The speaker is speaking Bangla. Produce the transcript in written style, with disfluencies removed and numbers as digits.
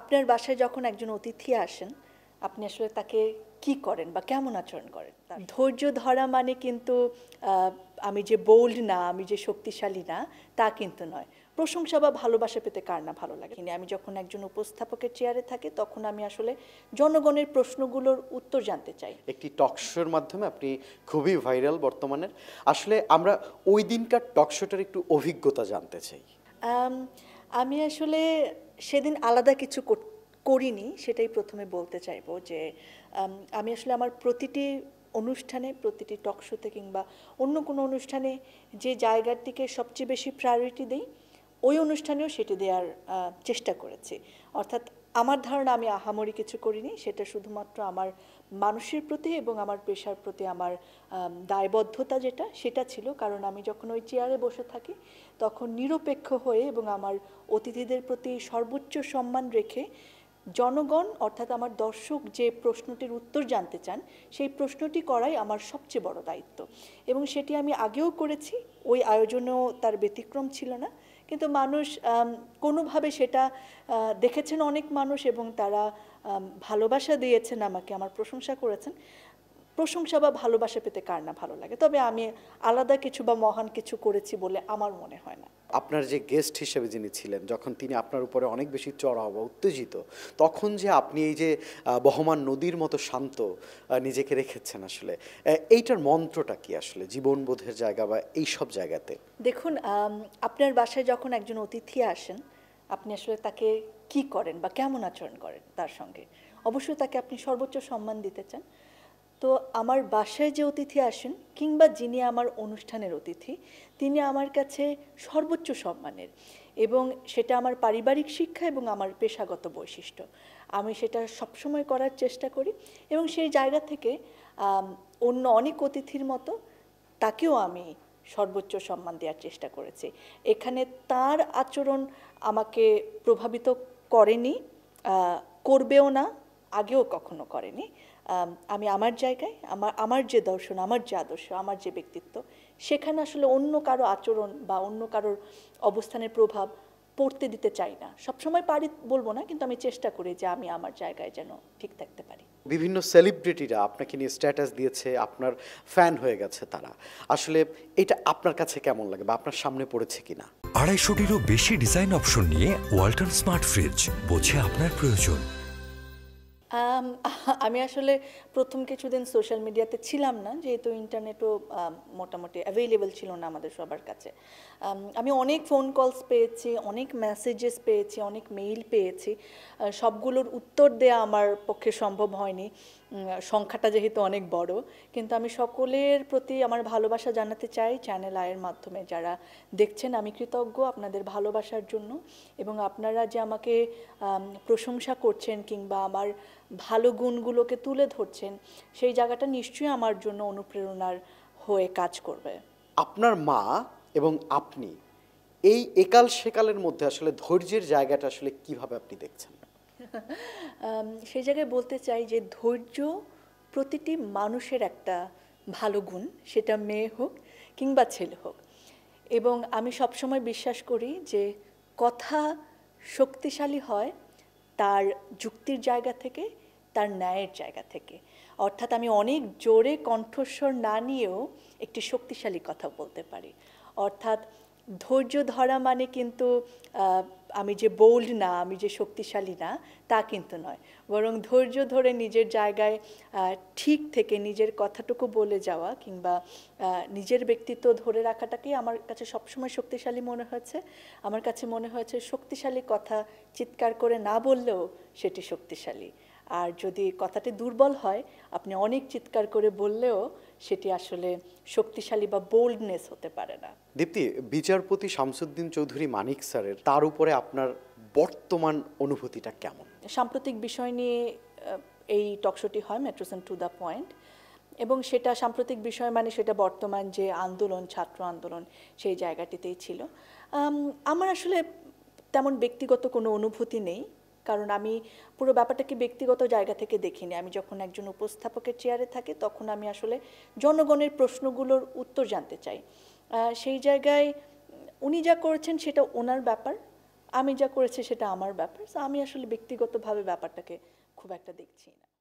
আপনার বাসায় যখন একজন অতিথি আসেন, আপনি আসলে তাকে কি করেন বা কেমন আচরণ করেন? ধৈর্য ধরা মানে কিন্তু আমি যে বোল্ড না, আমি যে শক্তিশালী না, তা কিন্তু নয়। প্রশংসা বা ভালোবাসা পেতে কার না ভালো লাগে? আমি যখন একজন উপস্থাপকের চেয়ারে থাকি, তখন আমি আসলে জনগণের প্রশ্নগুলোর উত্তর জানতে চাই। একটি টকশোর মাধ্যমে আপনি খুবই ভাইরাল বর্তমানের। আসলে আমরা ওই দিনকার টকশোটার একটু অভিজ্ঞতা জানতে চাই। আমি আসলে সেদিন আলাদা কিছু করিনি, সেটাই প্রথমে বলতে চাইবো যে আমি আসলে আমার প্রতিটি অনুষ্ঠানে, প্রতিটি টকশোতে কিংবা অন্য কোনো অনুষ্ঠানে যে জায়গাটিকে সবচেয়ে বেশি প্রায়োরিটি দেই, ওই অনুষ্ঠানেও সেটি দেওয়ার চেষ্টা করেছি। অর্থাৎ আমার ধারণা আমি আহামরি কিছু করিনি, সেটা শুধুমাত্র আমার মানুষের প্রতি এবং আমার পেশার প্রতি আমার দায়বদ্ধতা যেটা, সেটা ছিল। কারণ আমি যখন ওই চেয়ারে বসে থাকি, তখন নিরপেক্ষ হয়ে এবং আমার অতিথিদের প্রতি সর্বোচ্চ সম্মান রেখে জনগণ অর্থাৎ আমার দর্শক যে প্রশ্নটির উত্তর জানতে চান, সেই প্রশ্নটি করাই আমার সবচেয়ে বড় দায়িত্ব। এবং সেটি আমি আগেও করেছি, ওই আয়োজনেও তার ব্যতিক্রম ছিল না। কিন্তু মানুষ কোনোভাবে সেটা দেখেছেন অনেক মানুষ, এবং তারা ভালোবাসা দিয়েছেন আমাকে, আমার প্রশংসা করেছেন। প্রশংসা বা ভালোবাসা পেতে কার না ভালো লাগে? তবে আমি আলাদা কিছু বা মহান কিছু করেছি বলে আমার মনে হয় না। আপনার যে গেস্ট হিসেবে যিনি ছিলেন, যখন তিনি আপনার উপরে অনেক বেশি চড়াও বা উত্তেজিত, তখন যে আপনি এই যে বহমান নদীর মতো শান্ত নিজেকে রেখেছেন, আসলে এইটার মন্ত্রটা কি আসলে জীবনবোধের জায়গা বা এই সব জায়গাতে? দেখুন, আপনার বাসায় যখন একজন অতিথি আসেন, আপনি আসলে তাকে কি করেন বা কেমন আচরণ করেন তার সঙ্গে? অবশ্যই তাকে আপনি সর্বোচ্চ সম্মান দিতে চান। তো আমার বাসায় যে অতিথি আসেন কিংবা যিনি আমার অনুষ্ঠানের অতিথি, তিনি আমার কাছে সর্বোচ্চ সম্মানের, এবং সেটা আমার পারিবারিক শিক্ষা এবং আমার পেশাগত বৈশিষ্ট্য। আমি সেটা সবসময় করার চেষ্টা করি, এবং সেই জায়গা থেকে অন্য অনেক অতিথির মতো তাকেও আমি সর্বোচ্চ সম্মান দেওয়ার চেষ্টা করেছি। এখানে তার আচরণ আমাকে প্রভাবিত করেনি, করবেও না, আগেও কখনো করেনি। আমি আমার জায়গায়, আমার যে দর্শন, আমার যে আদর্শ, আমার যে ব্যক্তিত্ব, সেখানে আসলে অন্য কারো আচরণ বা অন্য কারোর অবস্থানের প্রভাব পড়তে দিতে চাই না। সবসময় পারি বলবো না, কিন্তু আমি চেষ্টা করি যে আমি আমার জায়গায় যেন ঠিক থাকতে পারি। বিভিন্ন সেলিব্রিটিরা আপনাকে নিয়ে স্ট্যাটাস দিয়েছে, আপনার ফ্যান হয়ে গেছে তারা। আসলে এটা আপনার কাছে কেমন লাগে বা আপনার সামনে পড়েছে কিনা? 250-টিরও বেশি ডিজাইন অপশন নিয়ে ওয়ালটন স্মার্ট ফ্রিজ, বোঝে আপনার প্রয়োজন। আমি আসলে প্রথম কিছুদিন সোশ্যাল মিডিয়াতে ছিলাম না, যেহেতু ইন্টারনেটও মোটামুটি অ্যাভেলেবল ছিল না আমাদের সবার কাছে। আমি অনেক ফোন কলস পেয়েছি, অনেক মেসেজেস পেয়েছি, অনেক মেইল পেয়েছি। সবগুলোর উত্তর দেয়া আমার পক্ষে সম্ভব হয়নি, সংখ্যাটা যেহেতু অনেক বড়। কিন্তু আমি সকলের প্রতি আমার ভালোবাসা জানাতে চাই চ্যানেল আয়ের মাধ্যমে। যারা দেখছেন, আমি কৃতজ্ঞ আপনাদের ভালোবাসার জন্য, এবং আপনারা যে আমাকে প্রশংসা করছেন কিংবা আমার ভালো গুণগুলোকে তুলে ধরছেন, সেই জায়গাটা নিশ্চয়ই আমার জন্য অনুপ্রেরণার হয়ে কাজ করবে। আপনার মা এবং আপনি এই একাল সেকালের মধ্যে আসলে ধৈর্যের জায়গাটা আসলে কিভাবে আপনি দেখছেন? সেই জায়গায় বলতে চাই যে ধৈর্য প্রতিটি মানুষের একটা ভালো গুণ, সেটা মেয়ে হোক কিংবা ছেলে হোক। এবং আমি সবসময় বিশ্বাস করি যে কথা শক্তিশালী হয় তার যুক্তির জায়গা থেকে, তার ন্যায়ের জায়গা থেকে। অর্থাৎ আমি অনেক জোরে কণ্ঠস্বর না নিয়েও একটি শক্তিশালী কথা বলতে পারি। অর্থাৎ ধৈর্য ধরা মানে কিন্তু আমি যে বোল্ড না, আমি যে শক্তিশালী না, তা কিন্তু নয়। বরং ধৈর্য ধরে নিজের জায়গায় ঠিক থেকে নিজের কথাটুকু বলে যাওয়া কিংবা নিজের ব্যক্তিত্ব ধরে রাখাটাকেই আমার কাছে সবসময় শক্তিশালী মনে হয়েছে। আমার কাছে মনে হয়েছে শক্তিশালী কথা চিৎকার করে না বললেও সেটি শক্তিশালী, আর যদি কথাটি দুর্বল হয়, আপনি অনেক চিৎকার করে বললেও সেটি আসলে শক্তিশালী বা বোল্ডনেস হতে পারে না। দীপ্তি, বিচারপতি শামসুদ্দিন চৌধুরী মানিক স্যারের তার উপরে আপনার বর্তমান অনুভূতিটা কেমন? সাম্প্রতিক বিষয় নিয়ে এই টকশোটি হয়, মেট্রোসেন টু দ্য পয়েন্ট, এবং সেটা সাম্প্রতিক বিষয় মানে সেটা বর্তমান যে আন্দোলন, ছাত্র আন্দোলন, সেই জায়গাটিতেই ছিল। আমার আসলে তেমন ব্যক্তিগত কোনো অনুভূতি নেই, কারণ আমি পুরো ব্যাপারটাকে ব্যক্তিগত জায়গা থেকে দেখিনি। আমি যখন একজন উপস্থাপকের চেয়ারে থাকি, তখন আমি আসলে জনগণের প্রশ্নগুলোর উত্তর জানতে চাই। সেই জায়গায় উনি যা করেছেন সেটা ওনার ব্যাপার, আমি যা করেছি সেটা আমার ব্যাপার, So আমি আসলে ব্যক্তিগতভাবে ব্যাপারটাকে খুব একটা দেখছি না।